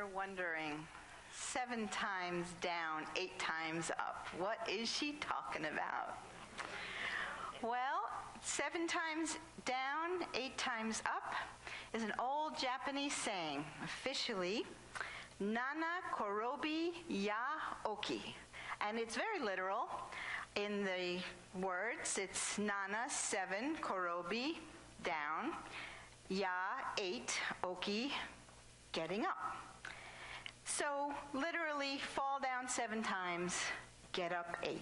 you're wondering, 7 times down, 8 times up, what is she talking about? Well, 7 times down, 8 times up is an old Japanese saying, officially, Nana korobi ya oki. And it's very literal. In the words, it's Nana, 7, korobi, down, ya, 8, oki, getting up. So literally, fall down 7 times, get up 8.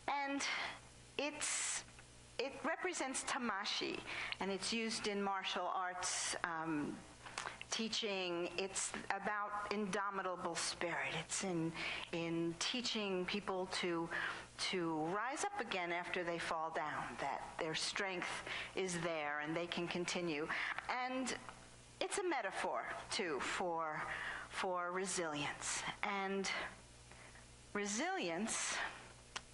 And it represents tamashi, and it's used in martial arts teaching. It's about indomitable spirit. It's in teaching people to rise up again after they fall down, that their strength is there and they can continue. And it's a metaphor, too, for resilience. And resilience,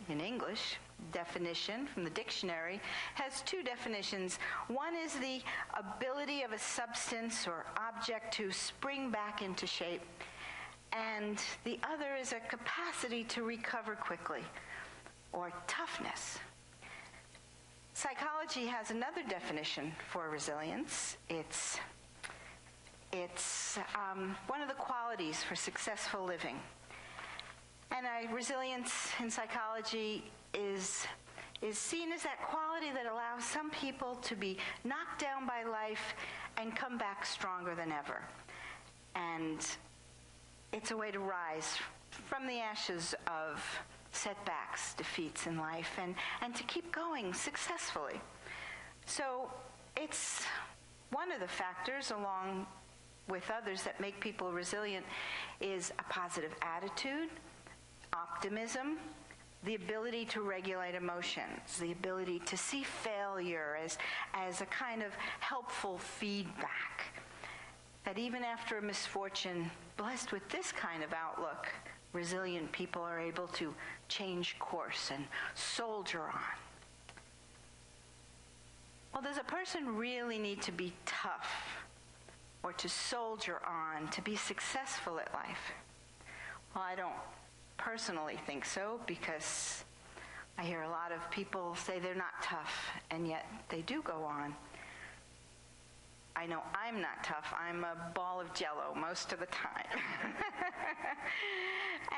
in English, definition from the dictionary, has 2 definitions. One is the ability of a substance or object to spring back into shape, and the other is a capacity to recover quickly, or toughness. Psychology has another definition for resilience. It's one of the qualities for successful living. And resilience in psychology is seen as that quality that allows some people to be knocked down by life and come back stronger than ever. And it's a way to rise from the ashes of setbacks, defeats in life, and to keep going successfully. So it's one of the factors, along with others, that make people resilient is a positive attitude, optimism, the ability to regulate emotions, the ability to see failure as a kind of helpful feedback. That even after a misfortune, blessed with this kind of outlook, resilient people are able to change course and soldier on. Well, does a person really need to be tough or to soldier on to be successful at life? Well, I don't personally think so, because I hear a lot of people say they're not tough, and yet they do go on. I know I'm not tough. I'm a ball of jello most of the time.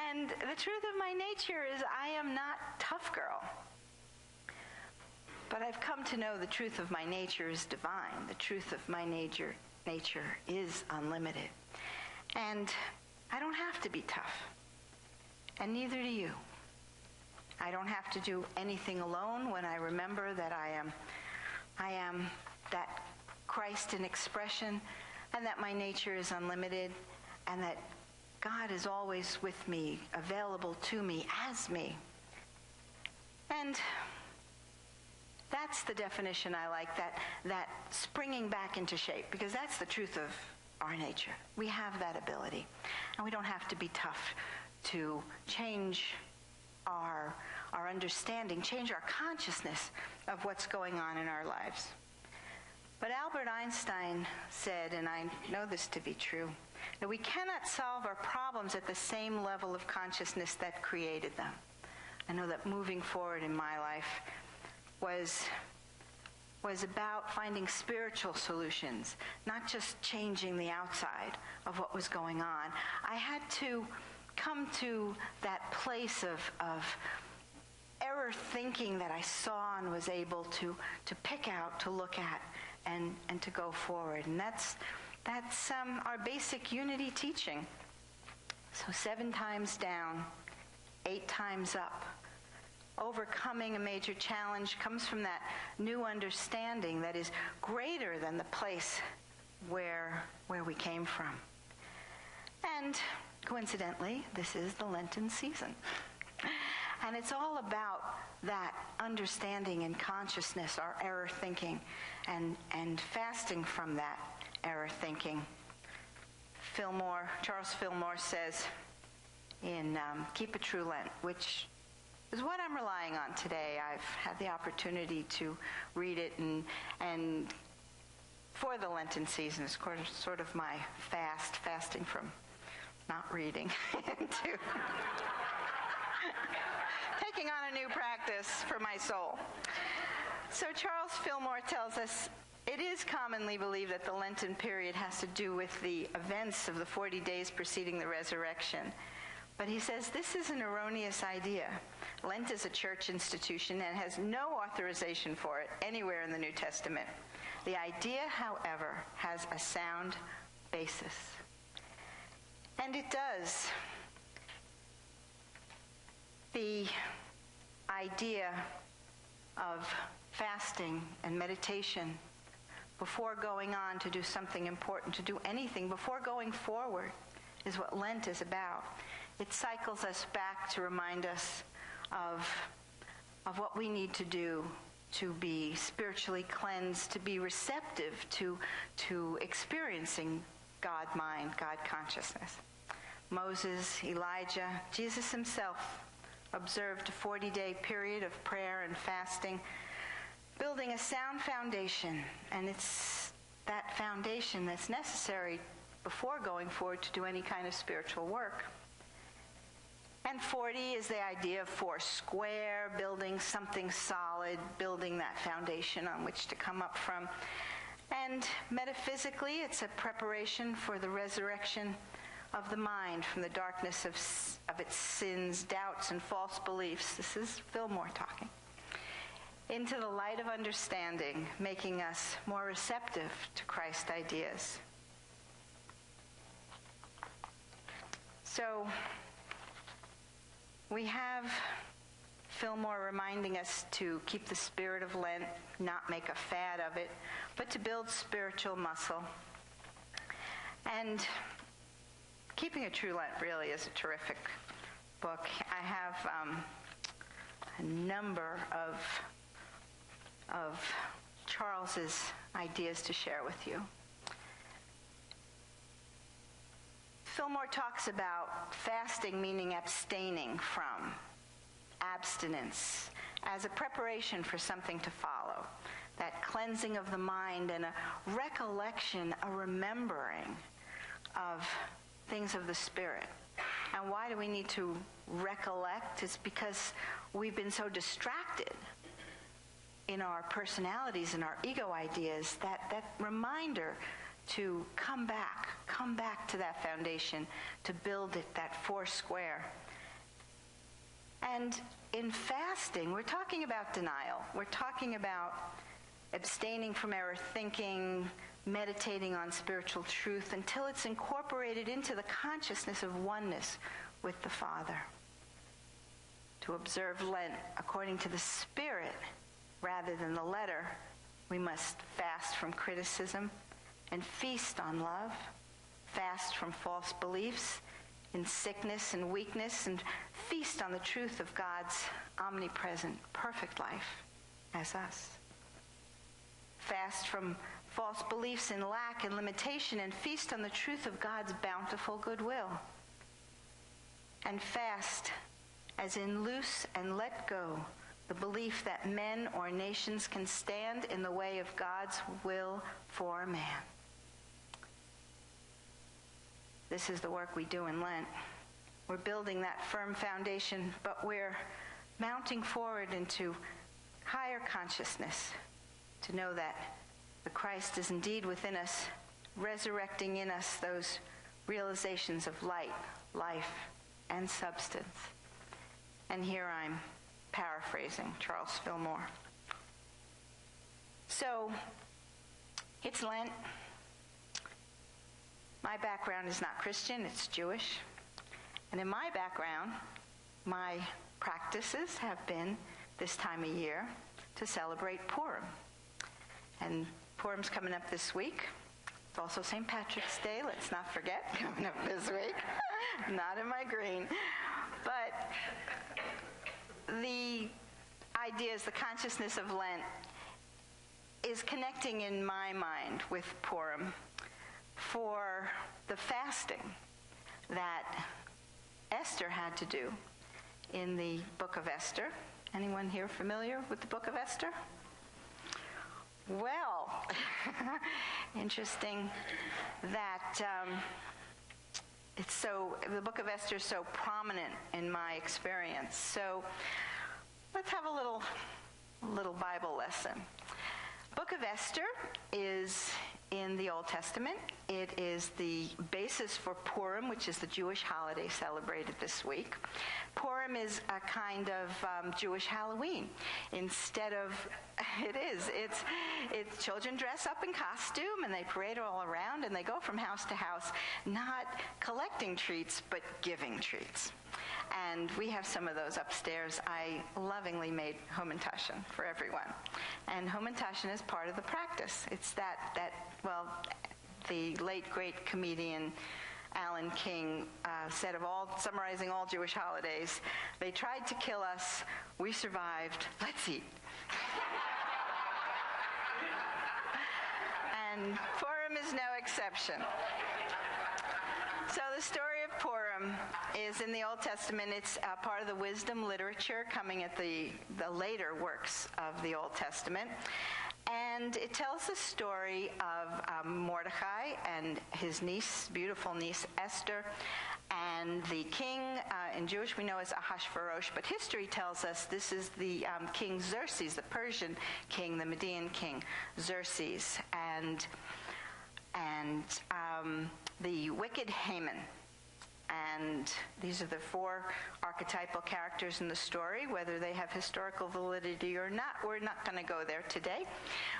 And the truth of my nature is I am not tough girl. But I've come to know the truth of my nature is divine. The truth of my nature is unlimited. And I don't have to be tough. And neither do you. I don't have to do anything alone when I remember that I am that Christ in expression, and that my nature is unlimited, and that God is always with me, available to me as me. And that's the definition I like, that springing back into shape, because that's the truth of our nature. We have that ability, and we don't have to be tough to change our understanding, change our consciousness of what's going on in our lives. But Albert Einstein said, and I know this to be true, that we cannot solve our problems at the same level of consciousness that created them. I know that moving forward in my life was about finding spiritual solutions, not just changing the outside of what was going on. I had to come to that place of error thinking that I saw and was able to pick out, to look at, and to go forward. And that's our basic unity teaching. So 7 times down, 8 times up. Overcoming a major challenge comes from that new understanding that is greater than the place where we came from. And coincidentally, this is the Lenten season. And it's all about that understanding and consciousness, our error thinking, and fasting from that error thinking. Charles Fillmore says in Keep a True Lent, which is what I'm relying on today. I've had the opportunity to read it and for the Lenten season. It's sort of my fasting from not reading into taking on a new practice for my soul. So Charles Fillmore tells us, it is commonly believed that the Lenten period has to do with the events of the 40 days preceding the resurrection. But he says this is an erroneous idea. Lent is a church institution and has no authorization for it anywhere in the New Testament. The idea, however, has a sound basis. And it does. The idea of fasting and meditation before going on to do something important, to do anything, before going forward, is what Lent is about. It cycles us back to remind us of what we need to do to be spiritually cleansed, to be receptive to experiencing God mind, God consciousness. Moses, Elijah, Jesus himself observed a 40-day period of prayer and fasting, building a sound foundation, and it's that foundation that's necessary before going forward to do any kind of spiritual work. And 40 is the idea of 4 square, building something solid, building that foundation on which to come up from. And metaphysically, it's a preparation for the resurrection of the mind from the darkness of its sins, doubts, and false beliefs. This is Fillmore talking. Into the light of understanding, making us more receptive to Christ ideas. So, we have Fillmore reminding us to keep the spirit of Lent, not make a fad of it, but to build spiritual muscle. And Keeping a True Lent really is a terrific book. I have a number of Charles's ideas to share with you. Fillmore talks about fasting meaning abstaining from, abstinence, as a preparation for something to follow, that cleansing of the mind and a recollection, a remembering of things of the Spirit. And why do we need to recollect? It's because we've been so distracted in our personalities and our ego ideas that reminder to come back to that foundation, to build it, that 4 square. And in fasting, we're talking about denial. We're talking about abstaining from error thinking, meditating on spiritual truth until it's incorporated into the consciousness of oneness with the Father. To observe Lent according to the Spirit rather than the letter, we must fast from criticism and feast on love, fast from false beliefs in sickness and weakness, and feast on the truth of God's omnipresent, perfect life as us. Fast from false beliefs in lack and limitation, and feast on the truth of God's bountiful goodwill. And fast as in loose and let go the belief that men or nations can stand in the way of God's will for man. This is the work we do in Lent. We're building that firm foundation, but we're mounting forward into higher consciousness to know that the Christ is indeed within us, resurrecting in us those realizations of light, life, and substance. And here I'm paraphrasing Charles Fillmore. So, it's Lent. My background is not Christian, it's Jewish. And in my background, my practices have been this time of year to celebrate Purim. And Purim's coming up this week. It's also St. Patrick's Day, let's not forget, coming up this week. Not in my green. But the ideas, the consciousness of Lent is connecting in my mind with Purim for the fasting that Esther had to do in the book of Esther. Anyone here familiar with the book of Esther? Well, interesting that the book of Esther is so prominent in my experience. So let's have a little Bible lesson. Book of Esther is in the Old Testament. It is the basis for Purim, which is the Jewish holiday celebrated this week. Purim is a kind of Jewish Halloween. Instead of, it's children dress up in costume and they parade all around and they go from house to house, not collecting treats, but giving treats. And we have some of those upstairs. I lovingly made Hamantaschen for everyone. And Hamantaschen is part of the practice. It's the late great comedian Alan King said summarizing all Jewish holidays, they tried to kill us, we survived, let's eat. And Purim is no exception. So the story of Purim is in the Old Testament. It's part of the wisdom literature coming at the later works of the Old Testament. And it tells the story of Mordecai and his niece, beautiful niece Esther, and the king, in Jewish we know as Ahasuerus, but history tells us this is the King Xerxes, the Persian king, the Median king Xerxes, and the wicked Haman. And these are the four archetypal characters in the story. Whether they have historical validity or not, we're not going to go there today.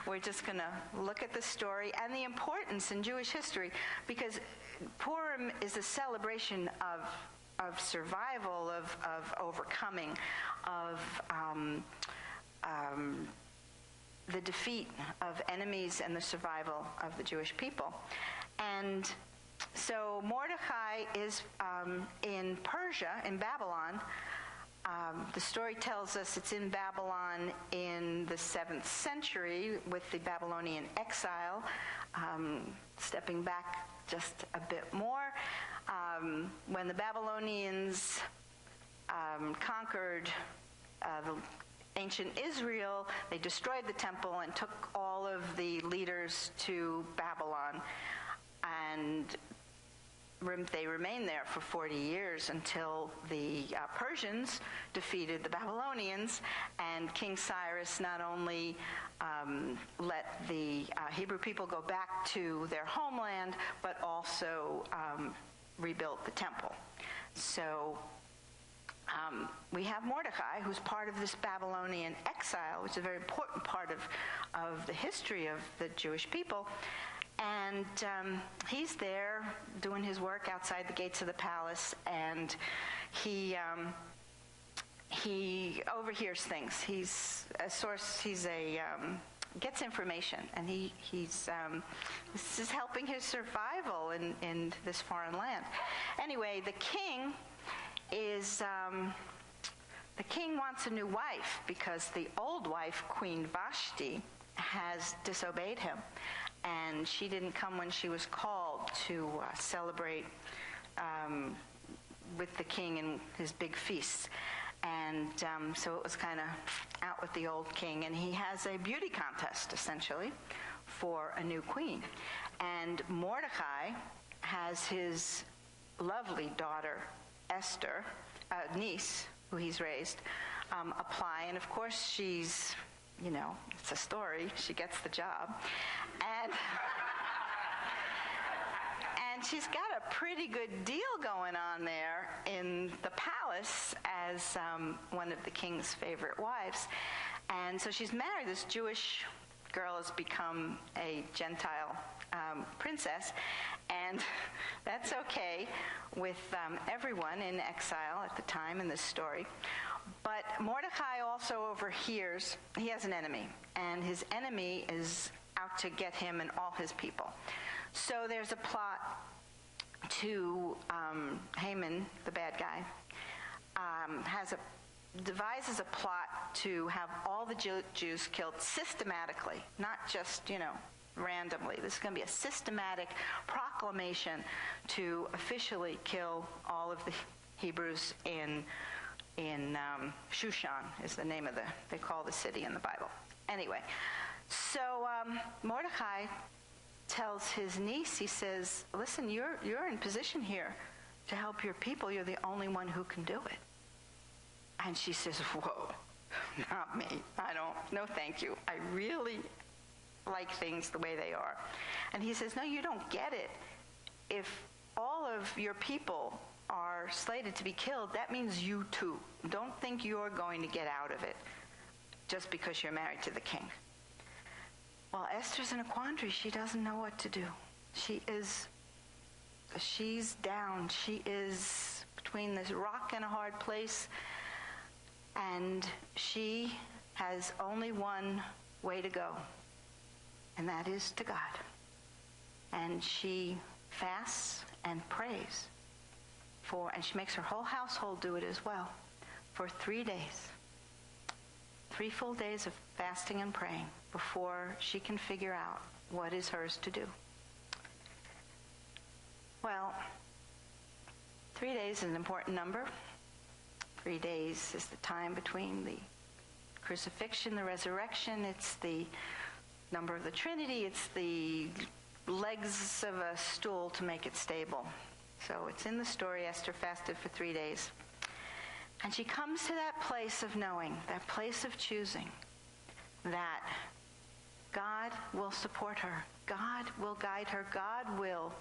We're just going to look at the story and the importance in Jewish history, because Purim is a celebration of survival, of overcoming, of the defeat of enemies and the survival of the Jewish people. And so Mordecai is in Persia, in Babylon. The story tells us it's in Babylon in the 7th century with the Babylonian exile. Stepping back just a bit more, when the Babylonians conquered the ancient Israel, they destroyed the temple and took all of the leaders to Babylon. And they remained there for 40 years until the Persians defeated the Babylonians, and King Cyrus not only let the Hebrew people go back to their homeland, but also rebuilt the temple. So we have Mordecai, who's part of this Babylonian exile, which is a very important part of the history of the Jewish people. And he's there doing his work outside the gates of the palace, and he overhears things. He's a source. Gets information, and this is helping his survival in this foreign land. Anyway, the king wants a new wife because the old wife, Queen Vashti, has disobeyed him. And she didn't come when she was called to celebrate with the king and his big feasts. And so it was kind of out with the old king. And he has a beauty contest, essentially, for a new queen. And Mordecai has his lovely daughter, Esther, niece, who he's raised, apply. And of course, she's, it's a story. She gets the job. And she's got a pretty good deal going on there in the palace as one of the king's favorite wives. And so she's married. This Jewish girl has become a Gentile princess. And that's okay with everyone in exile at the time in this story. But Mordecai also overhears, he has an enemy. And his enemy is out to get him and all his people. So there's a plot to Haman, the bad guy, devises a plot to have all the Jews killed systematically, not just, randomly. This is going to be a systematic proclamation to officially kill all of the Hebrews in Shushan is the name of they call the city in the Bible. Anyway, So Mordecai tells his niece, he says, listen, you're in position here to help your people. You're the only one who can do it. And she says, whoa, not me. No thank you. I really like things the way they are. And he says, no, you don't get it. If all of your people are slated to be killed, that means you too. Don't think you're going to get out of it just because you're married to the king. Well, Esther's in a quandary. She doesn't know what to do. She's down. She is between this rock and a hard place, and she has only one way to go, and that is to God. And she fasts and prays and she makes her whole household do it as well, for 3 days. 3 full days of fasting and praying before she can figure out what is hers to do. Well, 3 days is an important number. 3 days is the time between the crucifixion, the resurrection. It's the number of the Trinity. It's the legs of a stool to make it stable. So it's in the story. Esther fasted for 3 days. And she comes to that place of knowing, that place of choosing, that God will support her. God will guide her. God will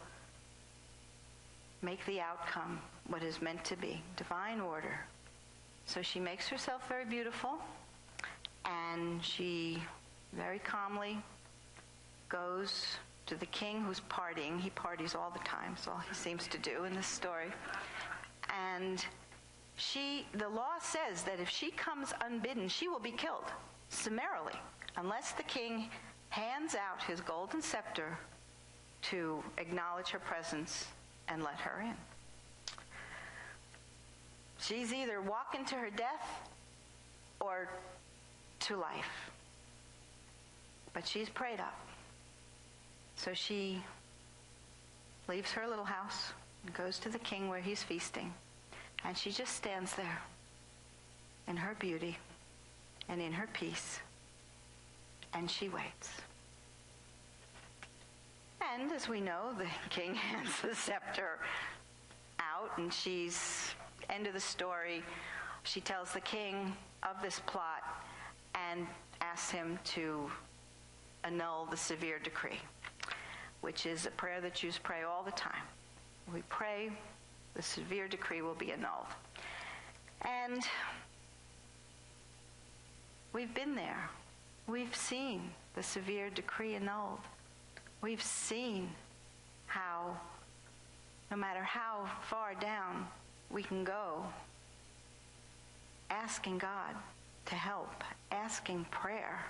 make the outcome what is meant to be, divine order. So she makes herself very beautiful, and she very calmly goes to the king who's partying. He parties all the time. That's all he seems to do in this story. And the law says that if she comes unbidden, she will be killed summarily, unless the king hands out his golden scepter to acknowledge her presence and let her in. She's either walking to her death or to life. But she's prayed up. So she leaves her little house and goes to the king where he's feasting. And she just stands there in her beauty and in her peace. And she waits. And as we know, the king hands the scepter out, and end of the story, she tells the king of this plot and asks him to annul the severe decree, which is a prayer that Jews pray all the time. We pray, the severe decree will be annulled. And we've been there. We've seen the severe decree annulled. We've seen how, no matter how far down we can go, asking God to help, asking prayer,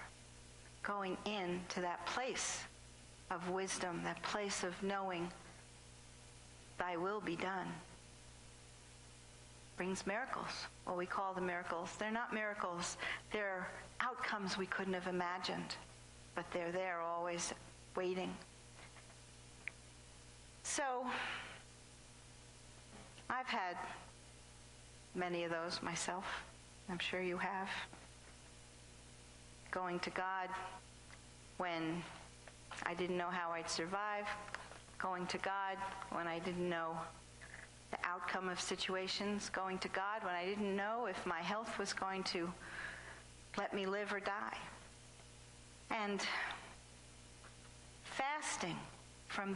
going into that place of wisdom, that place of knowing thy will be done, brings miracles. What we call the miracles. They're not miracles. They're outcomes we couldn't have imagined, but they're there always waiting. So I've had many of those myself. I'm sure you have. Going to God when I didn't know how I'd survive. Going to God when I didn't know the outcome of situations. Going to God when I didn't know if my health was going to let me live or die. And fasting from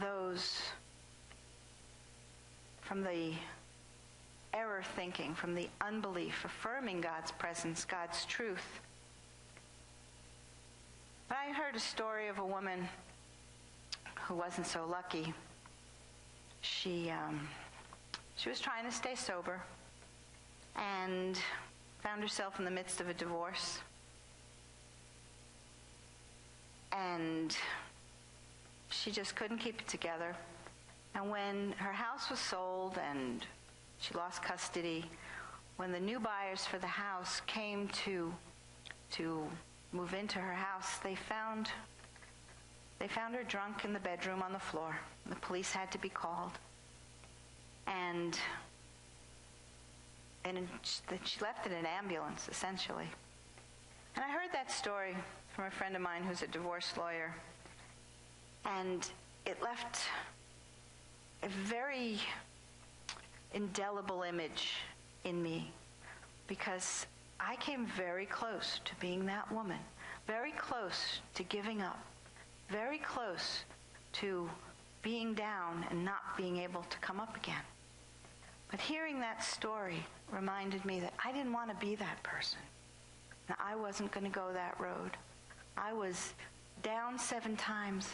the error thinking, from the unbelief, affirming God's presence, God's truth. But I heard a story of a woman who wasn't so lucky. She was trying to stay sober and found herself in the midst of a divorce. And she just couldn't keep it together. And when her house was sold and she lost custody, when the new buyers for the house came to move into her house, they found her drunk in the bedroom on the floor. The police had to be called. And she left in an ambulance, essentially. And I heard that story from a friend of mine who's a divorce lawyer. And it left a very indelible image in me, because I came very close to being that woman, very close to giving up, very close to being down and not being able to come up again. But hearing that story reminded me that I didn't want to be that person. Now, I wasn't going to go that road. I was down 7 times,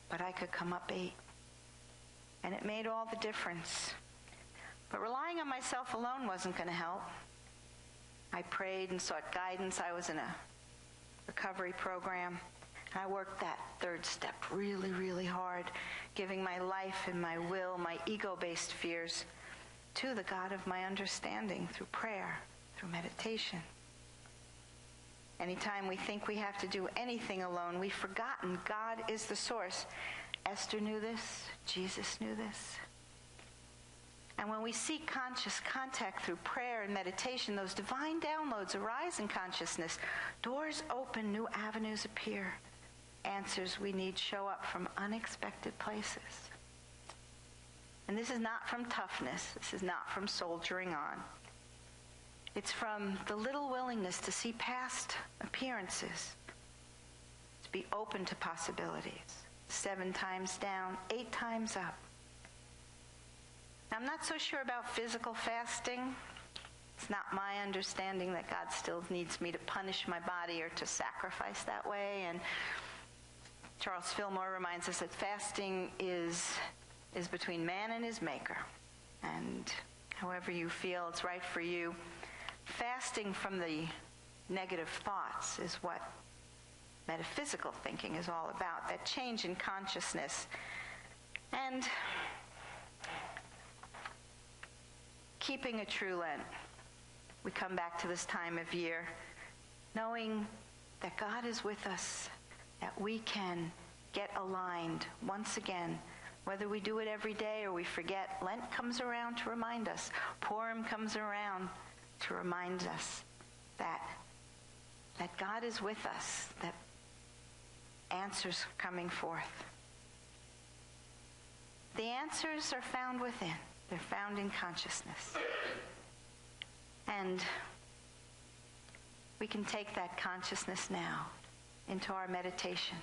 but I could come up 8. And it made all the difference. But relying on myself alone wasn't going to help. I prayed and sought guidance. I was in a recovery program. And I worked that 3rd step really, really hard, giving my life and my will, my ego-based fears, to the God of my understanding through prayer, through meditation. Anytime we think we have to do anything alone, we've forgotten God is the source. Esther knew this. Jesus knew this. And when we seek conscious contact through prayer and meditation, those divine downloads arise in consciousness. Doors open, new avenues appear. Answers we need show up from unexpected places. And this is not from toughness. This is not from soldiering on. It's from the little willingness to see past appearances, to be open to possibilities. 7 times down, 8 times up. Now, I'm not so sure about physical fasting. It's not my understanding that God still needs me to punish my body or to sacrifice that way. And Charles Fillmore reminds us that fasting is between man and his maker. And however you feel it's right for you, fasting from the negative thoughts is what metaphysical thinking is all about, that change in consciousness. And keeping a true Lent. We come back to this time of year knowing that God is with us, that we can get aligned once again. Whether we do it every day or we forget, Lent comes around to remind us. Purim comes around to remind us that God is with us, that answers are coming forth. The answers are found within. They're found in consciousness. And we can take that consciousness now into our meditation.